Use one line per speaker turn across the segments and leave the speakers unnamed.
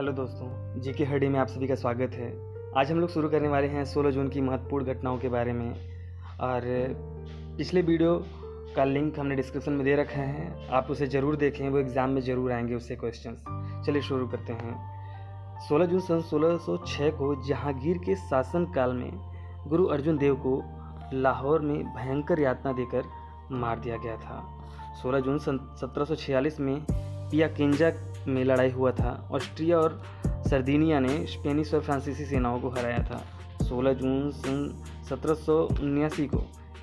Hello दोस्तों, GK हरडी में आप सभी का स्वागत है। आज हम लोग शुरू करने वाले हैं 16 जून की महत्वपूर्ण घटनाओं के बारे में। और पिछले वीडियो का लिंक हमने डिस्क्रिप्शन में दे रखा है, आप उसे ज़रूर देखें, वो एग्ज़ाम में ज़रूर आएंगे उससे क्वेश्चंस। चलिए शुरू करते हैं। 16 जून सन 1606 को जहांगीर के शासनकाल में गुरु अर्जुन देव को लाहौर में भयंकर यातना देकर मार दिया गया था। 16 जून सन 1746 में पियाकेंजा में लड़ाई हुआ था। ऑस्ट्रिया और सर्दिनिया ने स्पेनिश और फ्रांसीसी सेनाओं को हराया था। 16 जून सन 1779 को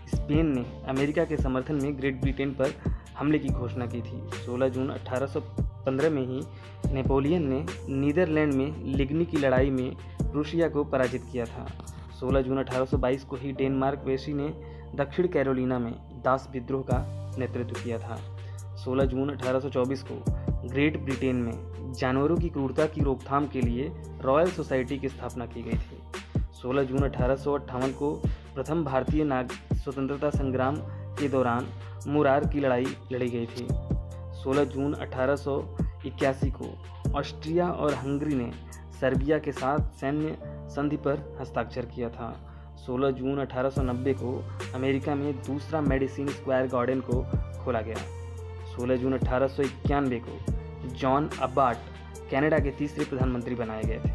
स्पेन ने अमेरिका के समर्थन में ग्रेट ब्रिटेन पर हमले की घोषणा की थी। 16 जून 1815 में ही नेपोलियन ने नीदरलैंड में लिग्नी की लड़ाई में रूसिया को पराजित किया था। 16 जून 1822 को ही डेनमार्क वेसी ने दक्षिण कैरोलिना में दास विद्रोह का नेतृत्व किया था। 16 जून 1824 को ग्रेट ब्रिटेन में जानवरों की क्रूरता की रोकथाम के लिए रॉयल सोसाइटी की स्थापना की गई थी। 16 जून 1858 को प्रथम भारतीय स्वतंत्रता संग्राम के दौरान मुरार की लड़ाई लड़ी गई थी। 16 जून 1881 को ऑस्ट्रिया और हंगरी ने सर्बिया के साथ सैन्य संधि पर हस्ताक्षर किया था। 16 जून 1890 को अमेरिका में दूसरा मेडिसिन स्क्वायर गार्डन को खोला गया। 16 जून 1891 को जॉन अबाट कनाडा के तीसरे प्रधानमंत्री बनाए गए थे।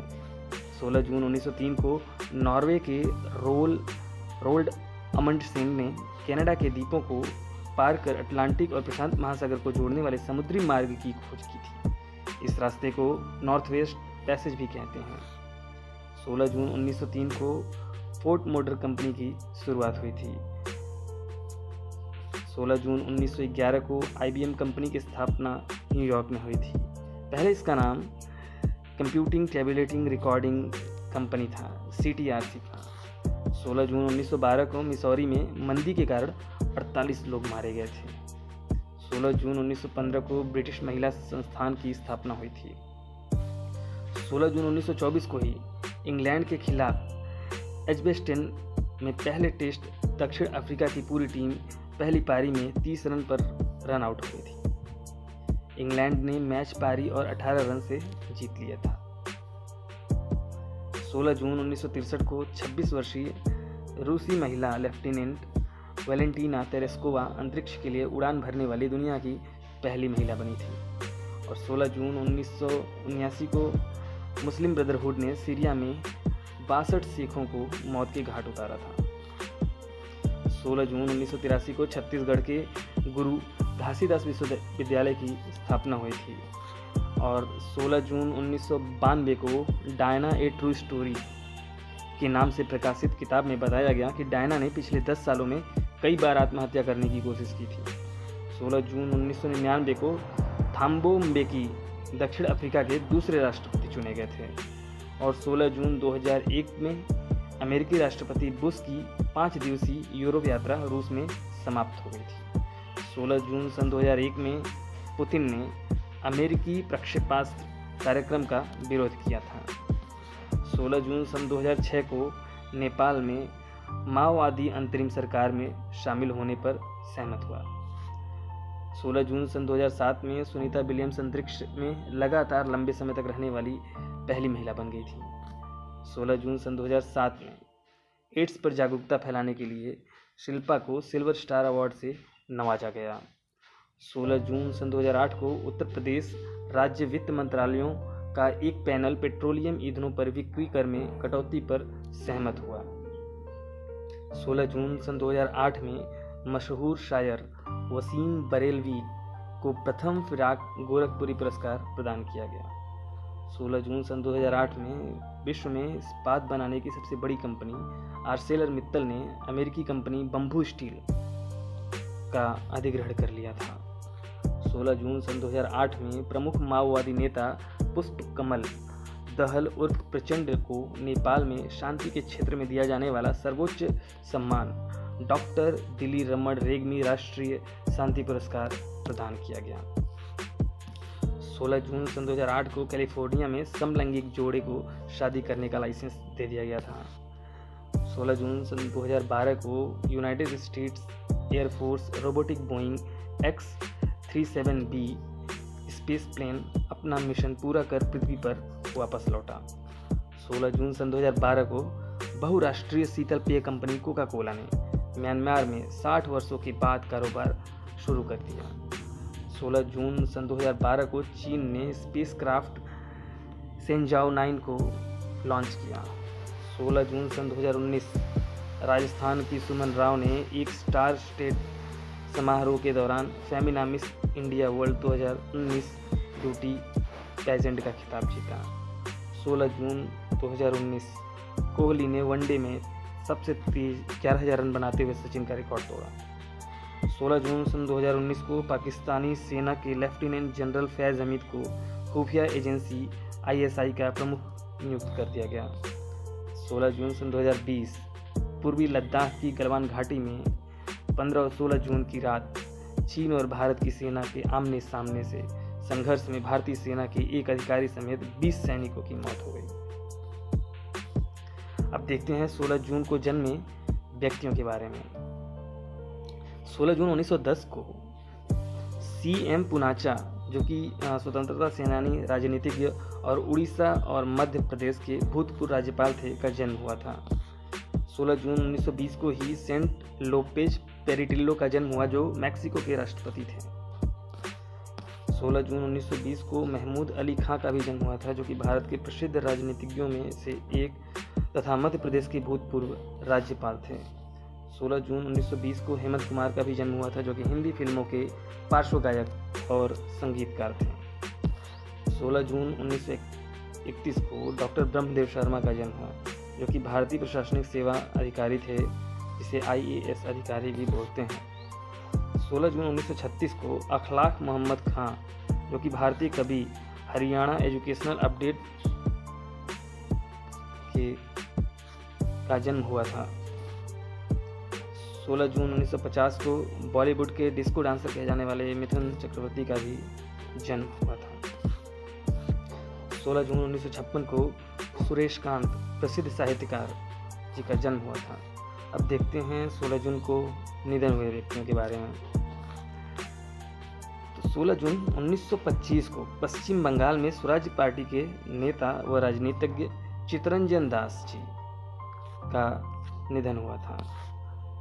16 जून 1903 को नॉर्वे के रोल्ड अमंडसेन ने कनाडा के द्वीपों को पार कर अटलांटिक और प्रशांत महासागर को जोड़ने वाले समुद्री मार्ग की खोज की थी। इस रास्ते को नॉर्थ वेस्ट पैसेज भी कहते हैं। 16 जून 1903 को फोर्ड मोटर कंपनी की शुरुआत हुई थी। 16 जून 1911 को IBM कंपनी की स्थापना न्यूयॉर्क में हुई थी। पहले इसका नाम कंप्यूटिंग टैबुलेटिंग रिकॉर्डिंग कंपनी था, CTRC था। 16 जून 1912 को मिसौरी में मंदी के कारण 48 लोग मारे गए थे। 16 जून 1915 को ब्रिटिश महिला संस्थान की स्थापना हुई थी। 16 जून 1924 को ही इंग्लैंड के खिलाफ एजबेस्टन में पहले टेस्ट दक्षिण अफ्रीका की पूरी टीम पहली पारी में 30 रन पर रन आउट हुई थी। इंग्लैंड ने मैच पारी और 18 रन से जीत लिया था। 16 जून 1963 को 26 वर्षीय रूसी महिला लेफ्टिनेंट वैलेंटीना तेरेस्कोवा अंतरिक्ष के लिए उड़ान भरने वाली दुनिया की पहली महिला बनी थी। और 16 जून 1979 को मुस्लिम ब्रदरहुड ने सीरिया में 62 सिखों को मौत के घाट उतारा था। 16 जून 1983 को छत्तीसगढ़ के गुरु घासीदास विश्वविद्यालय की स्थापना हुई थी। और 16 जून 1992 को डायना ए ट्रू स्टोरी के नाम से प्रकाशित किताब में बताया गया कि डायना ने पिछले 10 सालों में कई बार आत्महत्या करने की कोशिश की थी। 16 जून 1999 को थाम्बो म्बेकी दक्षिण अफ्रीका के दूसरे राष्ट्रपति चुने गए थे। और 16 जून 2001 में अमेरिकी राष्ट्रपति बुश की 5 दिवसीय यूरोप यात्रा रूस में समाप्त हो गई थी। 16 जून सन 2001 में पुतिन ने अमेरिकी प्रक्षेपास्त्र कार्यक्रम का विरोध किया था। 16 जून सन 2006 को नेपाल में माओवादी अंतरिम सरकार में शामिल होने पर सहमत हुआ। 16 जून सन 2007 में सुनीता विलियम्स अंतरिक्ष में लगातार लंबे समय तक रहने वाली पहली महिला बन गई थी। 16 जून सन 2007 में एड्स पर जागरूकता फैलाने के लिए शिल्पा को सिल्वर स्टार अवार्ड से नवाजा गया। 16 जून सन 2008 को उत्तर प्रदेश राज्य वित्त मंत्रालयों का एक पैनल पेट्रोलियम ईंधनों पर बिक्री कर में कटौती पर सहमत हुआ। 16 जून सन 2008 में मशहूर शायर वसीम बरेलवी को प्रथम फिराक गोरखपुरी पुरस्कार प्रदान किया गया। 16 जून सन 2008 में विश्व में इस्पात बनाने की सबसे बड़ी कंपनी आर्सेलर मित्तल ने अमेरिकी कंपनी बंबू स्टील का अधिग्रहण कर लिया था। 16 जून सन 2008 में प्रमुख माओवादी नेता पुष्प कमल दहल उर्फ प्रचंड को नेपाल में शांति के क्षेत्र में दिया जाने वाला सर्वोच्च सम्मान डॉक्टर दिली रमण रेग्मी राष्ट्रीय शांति पुरस्कार प्रदान किया गया। 16 जून सन 2008 को कैलिफोर्निया में समलैंगिक जोड़े को शादी करने का लाइसेंस दे दिया गया था। 16 जून सन 2012 को United States air force robotic Boeing X-37B space plane अपना मिशन पूरा कर पृथ्वी पर वापस लौटा। 16 जून सन 2012 को बहुराष्ट्रीय शीतल पेय कंपनी कोका कोला ने म्यांमार में 60 वर्षों के बाद कारोबार शुरू कर दिया। 16 जून सन 2012 को चीन ने स्पेसक्राफ्ट सेंजाओ 9 को लॉन्च किया। 16 जून सन 2019 राजस्थान की सुमन राव ने एक स्टार स्टेट समारोह के दौरान Femina Miss India World 2019 beauty pageant का खिताब जीता। 16 जून 2019 कोहली ने वनडे में सबसे तेज 11,000 रन बनाते हुए सचिन का रिकॉर्ड तोड़ा। 16 जून सन 2019 को पाकिस्तानी सेना के लेफ्टिनेंट जनरल फैज़ हमीद को खुफिया एजेंसी ISI का प्रमुख नियुक्त कर दिया गया। 16 जून सन 2020 पूर्वी लद्दाख की गलवान घाटी में 15 और 16 जून की रात चीन और भारत की सेना के आमने सामने से संघर्ष में भारतीय सेना के एक अधिकारी समेत 20 सैनिकों की मौत हो गई। अब देखते हैं 16 जून को जन्मे व्यक्तियों के बारे में। 16 जून 1910 को CM पूनाचा, जो कि स्वतंत्रता सेनानी, राजनीतिज्ञ और उड़ीसा और मध्य प्रदेश के भूतपूर्व राज्यपाल थे, का जन्म हुआ था। 16 जून 1920 को ही सेंट लोपेज पेरिटिल्लो का जन्म हुआ, जो मैक्सिको के राष्ट्रपति थे। 16 जून 1920 को महमूद अली खां का भी जन्म हुआ था, जो कि भारत के प्रसिद्ध राजनीतिज्ञों में से एक तथा मध्य प्रदेश के भूतपूर्व राज्यपाल थे। 16 जून 1920 को हेमंत कुमार का भी जन्म हुआ था, जो कि हिंदी फिल्मों के पार्श्व गायक और संगीतकार थे। 16 जून 1931 को डॉक्टर ब्रह्मदेव शर्मा का जन्म हुआ, जो कि भारतीय प्रशासनिक सेवा अधिकारी थे, जिसे IAS अधिकारी भी बोलते हैं। 16 जून 1936 को अखलाक मोहम्मद खां, जो कि भारतीय कवि, हरियाणा एजुकेशनल अपडेट का जन्म हुआ था। 16 जून 1950 को बॉलीवुड के डिस्को डांसर कहे जाने वाले मिथुन चक्रवर्ती का भी जन्म हुआ था। 16 जून 1956 को सुरेश कांत, प्रसिद्ध साहित्यकार जी का जन्म हुआ था। अब देखते हैं 16 जून को निधन हुए व्यक्तियों के बारे में। तो 16 जून 1925 को पश्चिम बंगाल में स्वराज पार्टी के नेता व राजनीतिज्ञ चित्तरंजन दास जी का निधन हुआ था।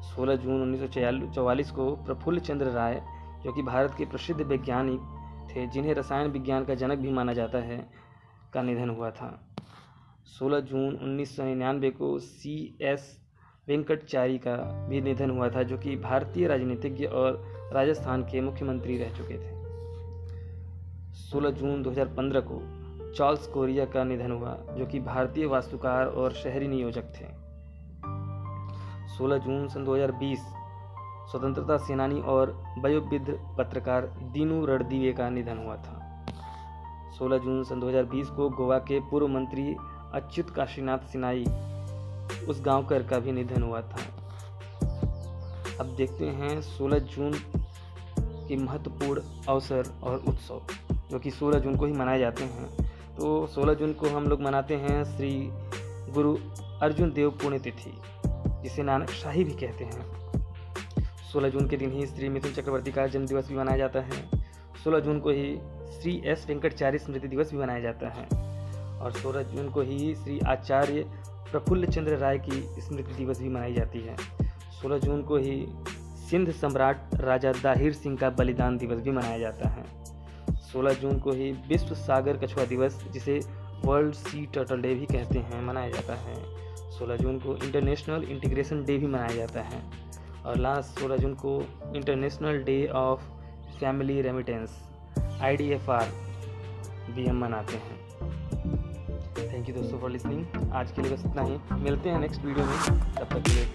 16 जून 1944 को प्रफुल्ल चंद्र राय, जो कि भारत के प्रसिद्ध वैज्ञानिक थे, जिन्हें रसायन विज्ञान का जनक भी माना जाता है, का निधन हुआ था। 16 जून 1999 को CS वेंकटचारी का भी निधन हुआ था, जो कि भारतीय राजनीतिज्ञ और राजस्थान के मुख्यमंत्री रह चुके थे। 16 जून 2015 को चार्ल्स कोरिया का निधन हुआ, जो कि भारतीय वास्तुकार और शहरी नियोजक थे। 16 जून सन 2020 स्वतंत्रता सेनानी और वयोवृद्ध पत्रकार दीनू रणदीवे का निधन हुआ था। 16 जून सन 2020 को गोवा के पूर्व मंत्री अच्युत काशीनाथ सिन्हाई उस गांवकर का भी निधन हुआ था। अब देखते हैं 16 जून के महत्वपूर्ण अवसर और उत्सव, जो कि 16 जून को ही मनाए जाते हैं। तो 16 जून को हम लोग मनाते हैं श्री गुरु अर्जुन देव पुण्यतिथि, जिसे नानक शाही भी कहते हैं। 16 जून के दिन ही श्री मिथुन चक्रवर्ती का जन्म दिवस भी मनाया जाता है। 16 जून को ही श्री S वेंकटचारी स्मृति दिवस भी मनाया जाता है, और 16 जून को ही श्री आचार्य प्रफुल्ल चंद्र राय की स्मृति दिवस भी मनाई जाती है। 16 जून को ही सिंध सम्राट राजा दाहिर सिंह का बलिदान दिवस भी मनाया जाता है। 16 जून को ही विश्व सागर कछुआ दिवस, जिसे वर्ल्ड सी टर्टल डे भी कहते हैं, मनाया जाता है। 16 जून को इंटरनेशनल इंटीग्रेशन डे भी मनाया जाता है, और लास्ट 16 जून को international day of family remittance IDFR भी हम मनाते हैं। थैंक यू दोस्तों फॉर लिसनिंग। आज के लिए बस इतना ही, मिलते हैं नेक्स्ट वीडियो में, तब तक के लिए